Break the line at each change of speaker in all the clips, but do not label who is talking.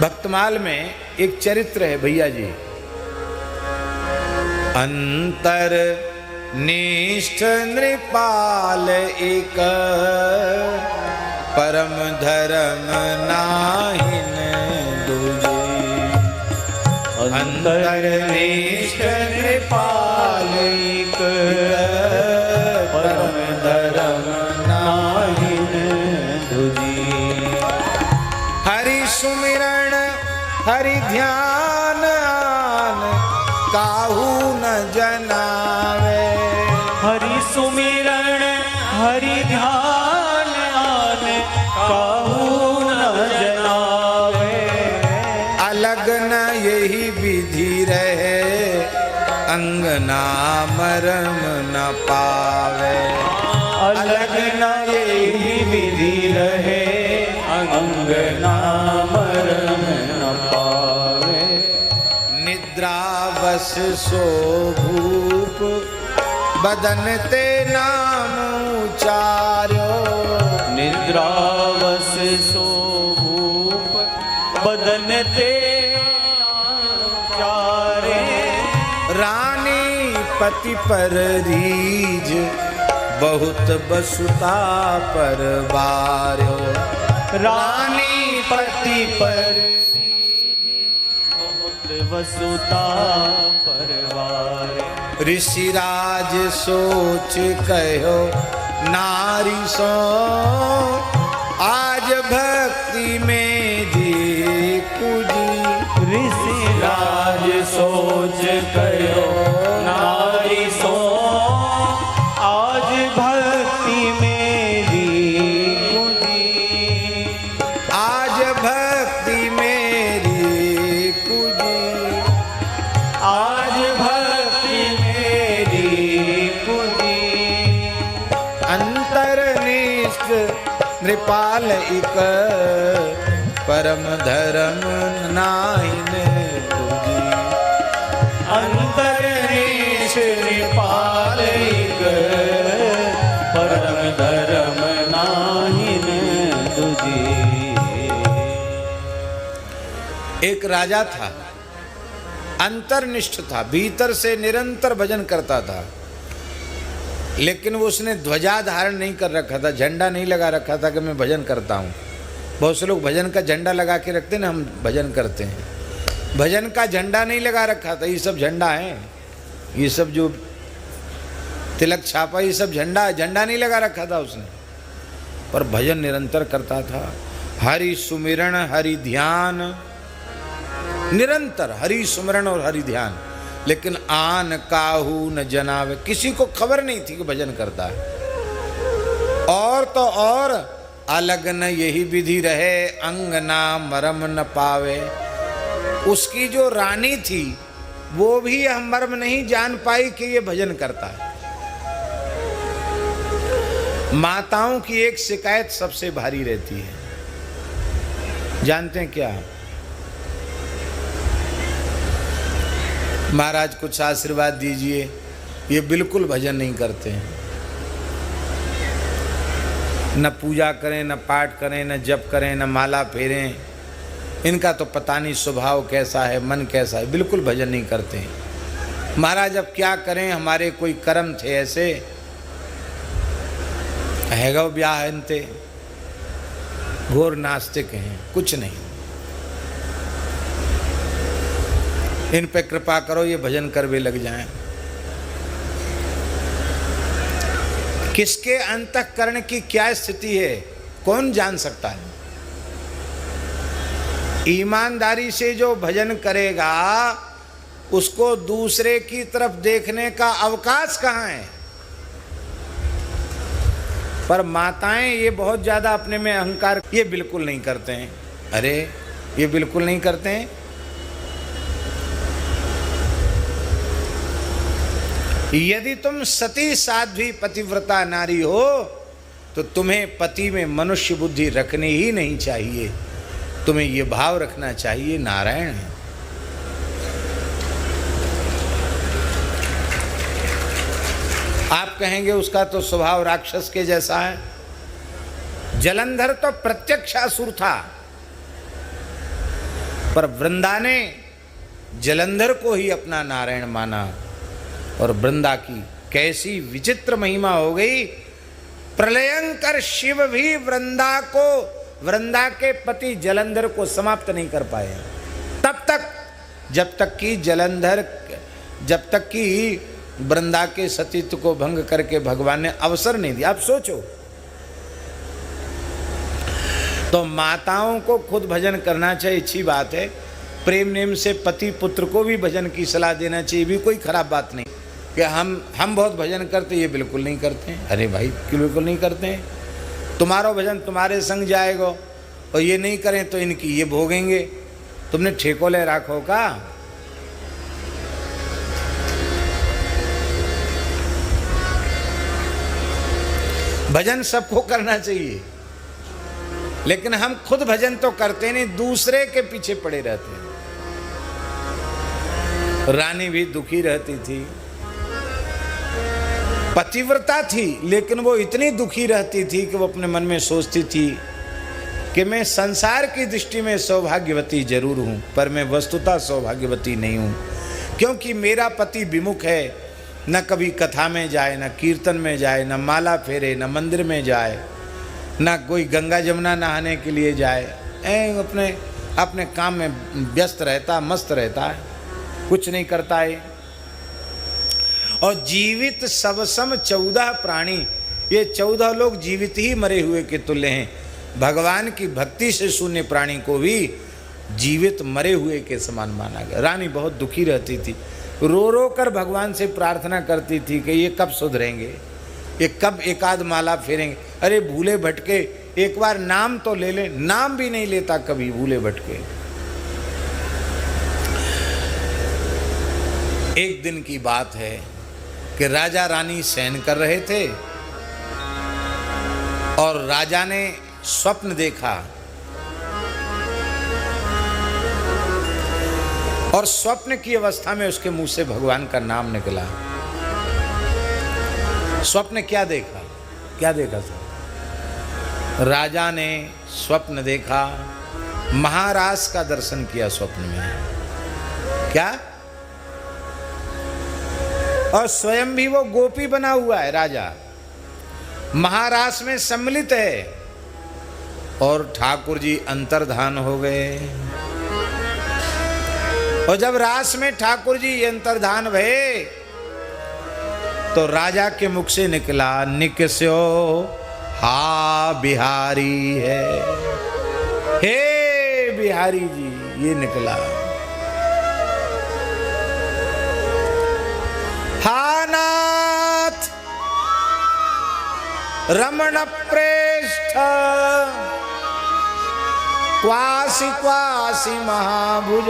भक्तमाल में एक चरित्र है भैया जी। अंतर निष्ठ नृपाल एक परम धर्म नाहिन दूजे। अंतर निष्ठ नृपाल एक परम धर्म नाहिन दूजे। हरि सुमिरण हरि ध्यान आन काहू न जनावे।
हरि सुमिरण हरि ध्यान आन काहू न जनावे।
अलग न यही विधि रहे अंगना मरम न पावे।
अलग न यही विधि रहे अंगना मरम न पावे।
निद्रावश सो भूप बदन ते नाम उचार्यो।
निद्रावश सो भूप बदन ते नाम उचारे।
रानी पति पर रीझ बहुत बसुता पर बार्यो।
रानी पति पर बहुत वसुता परवार।
ऋषिराज सोच कहो नारी सो आज भक्ति में जी पूजी।
ऋषिराज सोच कहो नारी सो आज भक्ति मेरी पूजी।
आज भक्ति मेरी पूजी।
आज भक्ति मेरी पूजी।
अंतरनिष्ठ नृपाल इक परम धर्म नाहिन दूजी।
अंतरनिष्ठ नृपाल इक परम धर्म नाहिन दूजी।
एक राजा था, अंतर्निष्ठ था, भीतर से निरंतर भजन करता था, लेकिन वो उसने ध्वजा धारण नहीं कर रखा था, झंडा नहीं लगा रखा था कि मैं भजन करता हूँ। बहुत से लोग भजन का झंडा लगा के रखते हैं ना, हम भजन करते हैं, भजन का झंडा नहीं लगा रखा था। ये सब झंडा है, ये सब जो तिलक छापा, ये सब झंडा नहीं लगा रखा था उसने, पर भजन निरंतर करता था। हरि सुमिरण हरि ध्यान, निरंतर हरि सुमिरण और हरि ध्यान। लेकिन आन काहू न जनावे, किसी को खबर नहीं थी कि भजन करता है। और तो और अलग न यही विधि रहे अंगना मरम न पावे। उसकी जो रानी थी वो भी यह मर्म नहीं जान पाई कि ये भजन करता है। माताओं की एक शिकायत सबसे भारी रहती है, जानते हैं क्या? महाराज कुछ आशीर्वाद दीजिए, ये बिल्कुल भजन नहीं करते हैं, न पूजा करें, न पाठ करें, न जप करें, न माला फेरें, इनका तो पता नहीं स्वभाव कैसा है, मन कैसा है, बिल्कुल भजन नहीं करते हैं। महाराज अब क्या करें, हमारे कोई कर्म थे ऐसे, हैगा ब्याह इनते, घोर नास्तिक हैं, कुछ नहीं, इन पे कृपा करो, ये भजन करवे लग जाएं। किसके अंतःकरण की क्या स्थिति है कौन जान सकता है? ईमानदारी से जो भजन करेगा उसको दूसरे की तरफ देखने का अवकाश कहाँ है? पर माताएं ये बहुत ज्यादा अपने में अहंकार, ये बिल्कुल नहीं करते हैं। अरे ये बिल्कुल नहीं करते हैं। यदि तुम सती साध्वी पतिव्रता नारी हो तो तुम्हें पति में मनुष्य बुद्धि रखनी ही नहीं चाहिए, तुम्हें ये भाव रखना चाहिए नारायण है। आप कहेंगे उसका तो स्वभाव राक्षस के जैसा है। जलंधर तो प्रत्यक्ष असुर था, पर वृंदा ने जलंधर को ही अपना नारायण माना। और वृंदा की कैसी विचित्र महिमा हो गई। प्रलयंकर शिव भी वृंदा के पति जलंधर को समाप्त नहीं कर पाए तब तक, जब तक कि वृंदा के सतीत्व को भंग करके भगवान ने अवसर नहीं दिया। अब सोचो, तो माताओं को खुद भजन करना चाहिए, अच्छी बात है। प्रेम नेम से पति पुत्र को भी भजन की सलाह देना चाहिए, भी कोई खराब बात नहीं। कि हम बहुत भजन करते, ये बिल्कुल नहीं करते हैं। अरे भाई क्यों बिल्कुल नहीं करते हैं? तुम्हारा भजन तुम्हारे संग जाएगा और ये नहीं करें तो इनकी ये भोगेंगे। तुमने ठेको ले रखो का? भजन सबको करना चाहिए, लेकिन हम खुद भजन तो करते नहीं, दूसरे के पीछे पड़े रहते हैं। रानी भी दुखी रहती थी, पतिव्रता थी, लेकिन वो इतनी दुखी रहती थी कि वो अपने मन में सोचती थी कि मैं संसार की दृष्टि में सौभाग्यवती जरूर हूँ, पर मैं वस्तुतः सौभाग्यवती नहीं हूँ, क्योंकि मेरा पति विमुख है। न कभी कथा में जाए, न कीर्तन में जाए, न माला फेरे, न मंदिर में जाए, न कोई गंगा जमुना नहाने के लिए जाए। अपने काम में व्यस्त रहता, मस्त रहता है, कुछ नहीं करता है। और जीवित सबसम 14 प्राणी, ये 14 लोग जीवित ही मरे हुए के तुल्य हैं। भगवान की भक्ति से शून्य प्राणी को भी जीवित मरे हुए के समान माना गया। रानी बहुत दुखी रहती थी, रो रो कर भगवान से प्रार्थना करती थी कि ये कब सुधरेंगे, ये कब एकाध माला फेरेंगे। अरे भूले भटके, एक बार नाम तो ले ले, नाम भी नहीं लेता कभी, भूले भटके। एक दिन की बात है कि राजा रानी शयन कर रहे थे और राजा ने स्वप्न देखा, और स्वप्न की अवस्था में उसके मुंह से भगवान का नाम निकला। स्वप्न क्या देखा, क्या देखा था? राजा ने स्वप्न देखा, महाराज का दर्शन किया स्वप्न में। क्या? और स्वयं भी वो गोपी बना हुआ है राजा, महारास में सम्मिलित है, और ठाकुर जी अंतर्धान हो गए। और जब रास में ठाकुर जी अंतर्धान भये तो राजा के मुख से निकला, निकस्यो हा बिहारी है, हे बिहारी जी, ये निकला। हा नाथ रमण प्रेष्ठ क्वासी क्वासी महाभुज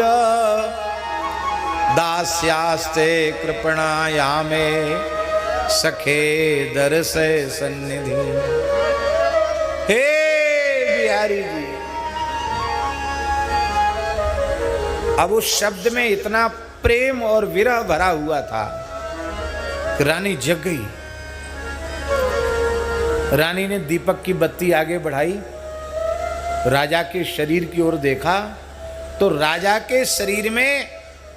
दास्यास्ते कृपणायामे सखे दर्शे सन्निधि। हे बिहारी जी, अब उस शब्द में इतना प्रेम और विरह भरा हुआ था कि रानी जग गई। रानी ने दीपक की बत्ती आगे बढ़ाई, राजा के शरीर की ओर देखा तो राजा के शरीर में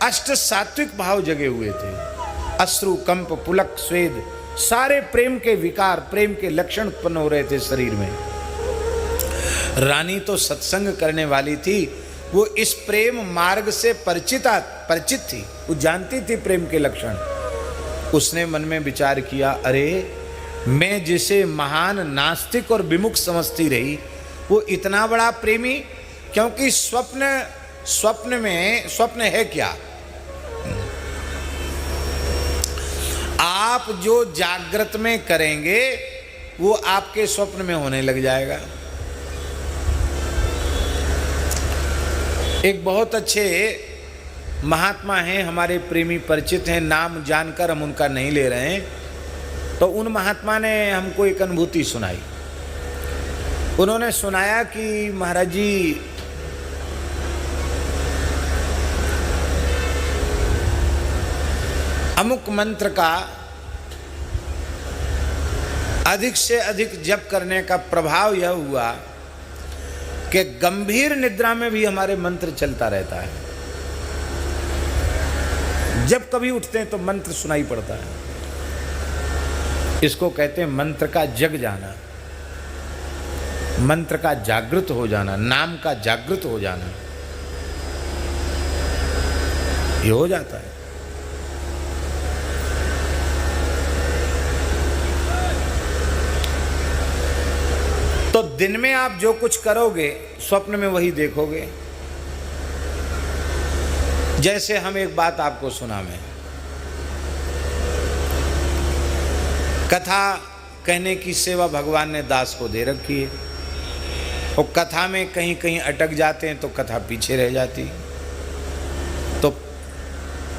अष्ट सात्विक भाव जगे हुए थे। अश्रु, कंप, पुलक, स्वेद, सारे प्रेम के विकार, प्रेम के लक्षण उत्पन्न हो रहे थे शरीर में। रानी तो सत्संग करने वाली थी, वो इस प्रेम मार्ग से परिचित थी, वो जानती थी प्रेम के लक्षण। उसने मन में विचार किया, अरे मैं जिसे महान नास्तिक और विमुख समझती रही, वो इतना बड़ा प्रेमी, क्योंकि स्वप्न है क्या? आप जो जागृत में करेंगे वो आपके स्वप्न में होने लग जाएगा। एक बहुत अच्छे महात्मा हैं, हमारे प्रेमी परिचित हैं, नाम जानकर हम उनका नहीं ले रहे हैं। तो उन महात्मा ने हमको एक अनुभूति सुनाई। उन्होंने सुनाया कि महाराज जी, अमुक मंत्र का अधिक से अधिक जप करने का प्रभाव यह हुआ कि गंभीर निद्रा में भी हमारे मंत्र चलता रहता है। जब कभी उठते हैं तो मंत्र सुनाई पड़ता है। इसको कहते हैं मंत्र का जग जाना, मंत्र का जागृत हो जाना, नाम का जागृत हो जाना, ये हो जाता है। तो दिन में आप जो कुछ करोगे स्वप्न में वही देखोगे। जैसे हम एक बात आपको सुना, मैं कथा कहने की सेवा भगवान ने दास को दे रखी है, और कथा में कहीं कहीं अटक जाते हैं तो कथा पीछे रह जाती, तो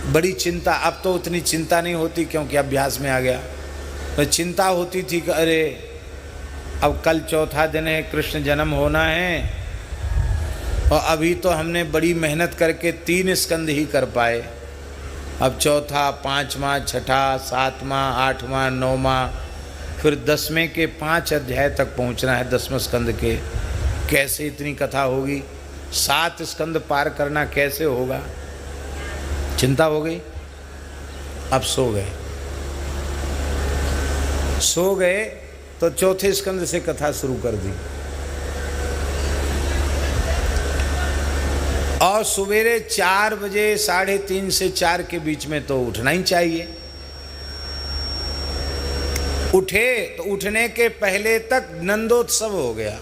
बड़ी चिंता। अब तो उतनी चिंता नहीं होती क्योंकि अभ्यास में आ गया। तो चिंता होती थी कि अरे अब कल चौथा दिन है, कृष्ण जन्म होना है, और अभी तो हमने बड़ी मेहनत करके 3 स्कंद ही कर पाए। अब चौथा, 5वां, 6ठा, 7वां, 8वां, 9वां, फिर 10वें के 5 अध्याय तक पहुंचना है, 10वें स्कंद के। कैसे इतनी कथा होगी? 7 स्कंद पार करना कैसे होगा? चिंता हो गई। अब सो गए तो चौथे स्कंद से कथा शुरू कर दी, और सवेरे 4 बजे, 3:30 से 4 के बीच में तो उठना ही चाहिए। उठे तो उठने के पहले तक नंदोत्सव हो गया।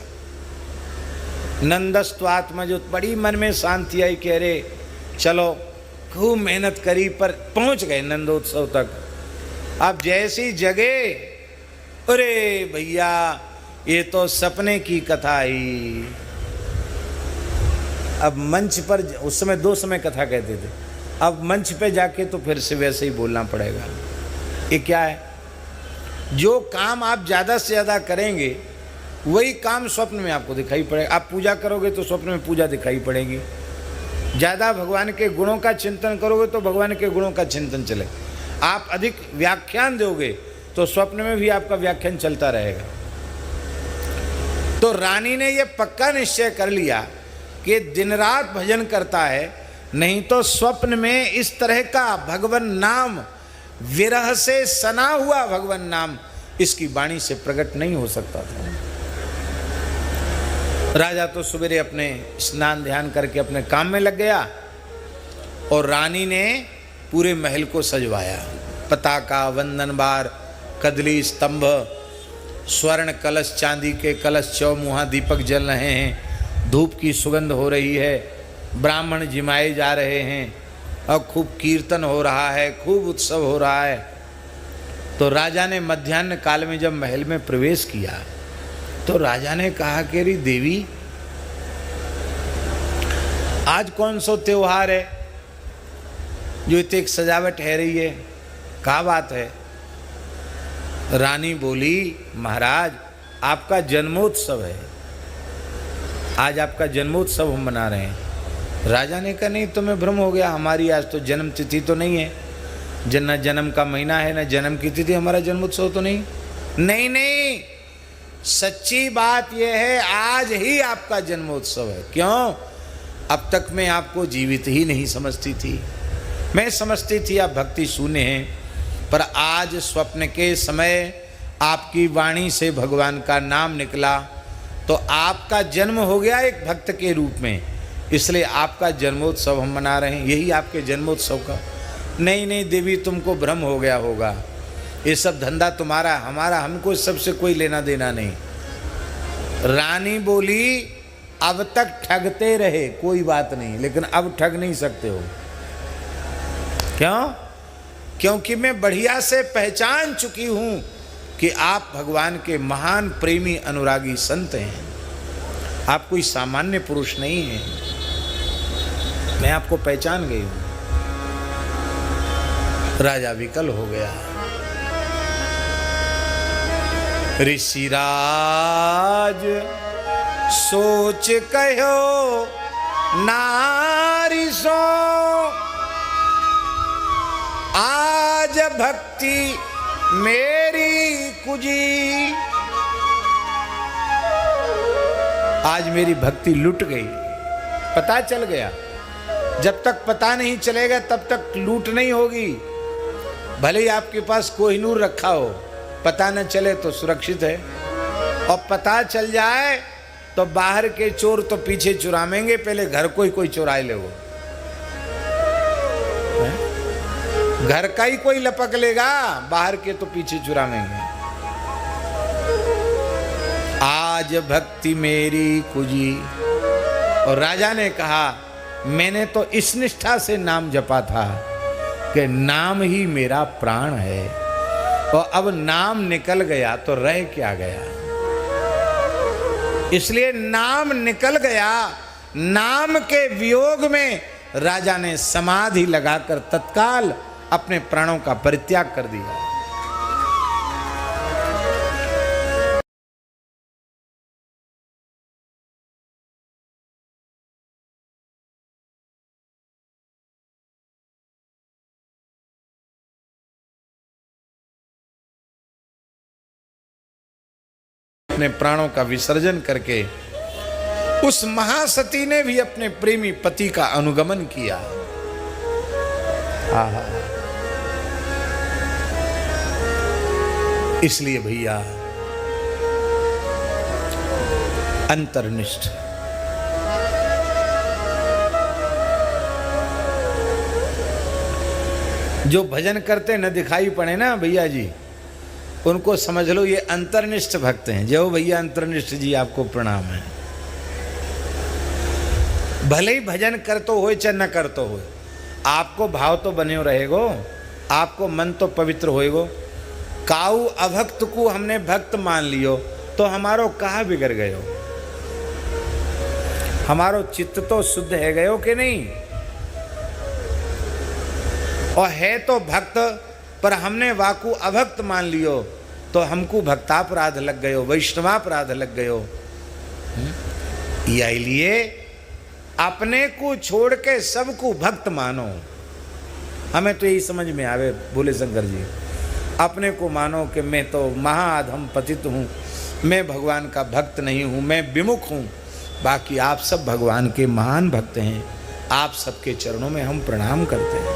नंदस्त्वात्मज, बड़ी मन में शांति आई कि अरे चलो खूब मेहनत करी, पर पहुंच गए नंदोत्सव तक। अब जैसी जगे, अरे भैया ये तो सपने की कथा ही। अब मंच पर, उस समय 2 समय कथा कहते थे, अब मंच पे जाके तो फिर से वैसे ही बोलना पड़ेगा। ये क्या है? जो काम आप ज़्यादा से ज़्यादा करेंगे वही काम स्वप्न में आपको दिखाई पड़ेगा। आप पूजा करोगे तो स्वप्न में पूजा दिखाई पड़ेगी। ज़्यादा भगवान के गुणों का चिंतन करोगे तो भगवान के गुणों का चिंतन चलेगा। आप अधिक व्याख्यान दोगे तो स्वप्न में भी आपका व्याख्यान चलता रहेगा। तो रानी ने यह पक्का निश्चय कर लिया कि दिन रात भजन करता है, नहीं तो स्वप्न में इस तरह का भगवान नाम, विरह से सना हुआ भगवान नाम इसकी वाणी से प्रकट नहीं हो सकता था। राजा तो सवेरे अपने स्नान ध्यान करके अपने काम में लग गया, और रानी ने पूरे महल को सजवाया। पताका, वंदन बार, कदली स्तंभ, स्वर्ण कलश, चांदी के कलश, चौमुहा दीपक जल रहे हैं, धूप की सुगंध हो रही है, ब्राह्मण जिमाए जा रहे हैं, और खूब कीर्तन हो रहा है, खूब उत्सव हो रहा है। तो राजा ने मध्याह्न काल में जब महल में प्रवेश किया तो राजा ने कहा कि अरे देवी, आज कौन सा त्योहार है जो इतनी सजावट है रही है? क्या बात है? रानी बोली, महाराज आपका जन्मोत्सव है, आज आपका जन्मोत्सव हम मना रहे हैं। राजा ने कहा नहीं, तुम्हें भ्रम हो गया, हमारी आज तो जन्म तिथि तो नहीं है, न जन्म का महीना है न जन्म की तिथि, हमारा जन्मोत्सव तो नहीं। नहीं नहीं, सच्ची बात यह है, आज ही आपका जन्मोत्सव है। क्यों? अब तक मैं आपको जीवित ही नहीं समझती थी, मैं समझती थी आप भक्ति शून्य हैं, पर आज स्वप्न के समय आपकी वाणी से भगवान का नाम निकला तो आपका जन्म हो गया एक भक्त के रूप में, इसलिए आपका जन्मोत्सव हम मना रहे हैं, यही आपके जन्मोत्सव का। नहीं नहीं देवी, तुमको भ्रम हो गया होगा, ये सब धंधा तुम्हारा, हमारा, हमको इस सबसे कोई लेना देना नहीं। रानी बोली, अब तक ठगते रहे कोई बात नहीं, लेकिन अब ठग नहीं सकते हो। क्यों? क्योंकि मैं बढ़िया से पहचान चुकी हूं कि आप भगवान के महान प्रेमी अनुरागी संत हैं, आप कोई सामान्य पुरुष नहीं हैं, मैं आपको पहचान गई हूं। राजा विकल हो गया। ऋषिराज सोच कहो नारी सो, आज भक्ति मेरी कुजी, आज मेरी भक्ति लुट गई, पता चल गया। जब तक पता नहीं चलेगा तब तक लूट नहीं होगी। भले ही आपके पास कोहिनूर रखा हो, पता न चले तो सुरक्षित है, और पता चल जाए तो बाहर के चोर तो पीछे चुरामेंगे, पहले घर को ही कोई चुराए ले। वो घर का ही कोई लपक लेगा, बाहर के तो पीछे चुरामेंगे। आज भक्ति मेरी कुजी। और राजा ने कहा मैंने तो इस निष्ठा से नाम जपा था कि नाम ही मेरा प्राण है, और अब नाम निकल गया तो रह क्या गया। इसलिए नाम निकल गया, नाम के वियोग में राजा ने समाधि लगाकर तत्काल अपने प्राणों का परित्याग कर दिया। अपने प्राणों का विसर्जन करके उस महासती ने भी अपने प्रेमी पति का अनुगमन किया। आहा। इसलिए भैया अंतर्निष्ठ, जो भजन करते न दिखाई पड़े ना भैया जी, उनको समझ लो ये अंतर्निष्ठ भक्त हैं। जय हो भैया अंतर्निष्ठ जी, आपको प्रणाम है। भले ही भजन कर तो हो चाहे न कर तो हो, आपको भाव तो बने रहेगो, आपको मन तो पवित्र होएगो। काऊ अभक्त को हमने भक्त मान लियो तो हमारो कहाँ बिगड़ गयो, हमारो चित्त तो शुद्ध है गयो कि नहीं। और है तो भक्त, पर हमने वाकू अभक्त मान लियो तो हमको भक्तापराध लग गयो, वैष्णवापराध लग गयो। या लिए अपने को छोड़ के सबको भक्त मानो। हमें तो यही समझ में आवे भोले शंकर जी, अपने को मानो कि मैं तो महाअधम पतित हूँ, मैं भगवान का भक्त नहीं हूँ, मैं विमुख हूँ। बाकी आप सब भगवान के महान भक्त हैं, आप सबके चरणों में हम प्रणाम करते हैं।